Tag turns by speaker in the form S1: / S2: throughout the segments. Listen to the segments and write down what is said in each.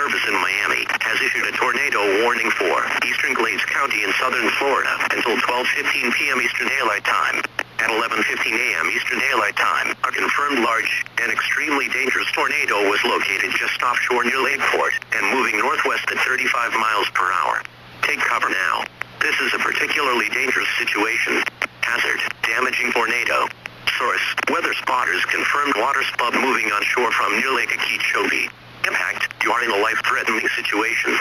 S1: Service in Miami has issued a tornado warning for eastern Glades County in southern Florida until 12:15 p.m. Eastern Daylight Time. At 11:15 a.m. Eastern Daylight Time, a confirmed large and extremely dangerous tornado was located just offshore near Lakeport and moving northwest at 35 miles per hour. Take cover now. This is a particularly dangerous situation. Hazard, damaging tornado. Source, weather spotters confirmed water spub moving onshore from near Lake Okeechobee. Impact, you are in a life-threatening situation.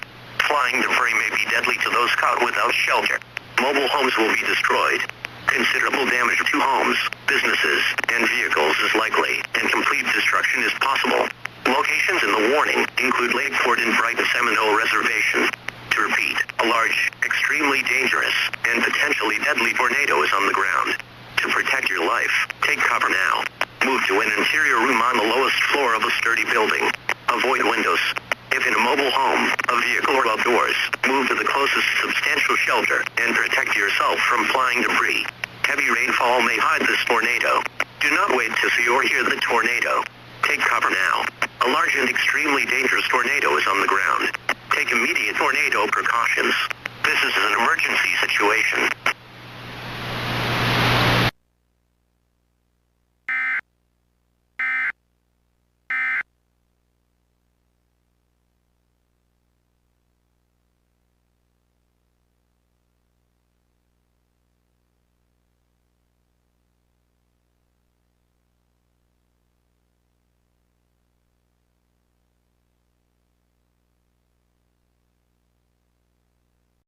S1: Flying debris may be deadly to those caught without shelter. Mobile homes will be destroyed. Considerable damage to homes, businesses, and vehicles is likely, and complete destruction is possible. Locations in the warning include Lakeport and Brighton Seminole Reservation. To repeat, a large, extremely dangerous, and potentially deadly tornado is on the ground. To protect your life, take cover now. Move to an interior room on the lowest floor of a sturdy building. Avoid windows. If in a mobile home, a vehicle, or outdoors, move to the closest substantial shelter and protect yourself from flying debris. Heavy rainfall may hide this tornado. Do not wait to see or hear the tornado. Take cover now. A large and extremely dangerous tornado is on the ground. Take immediate tornado precautions. This is an emergency situation.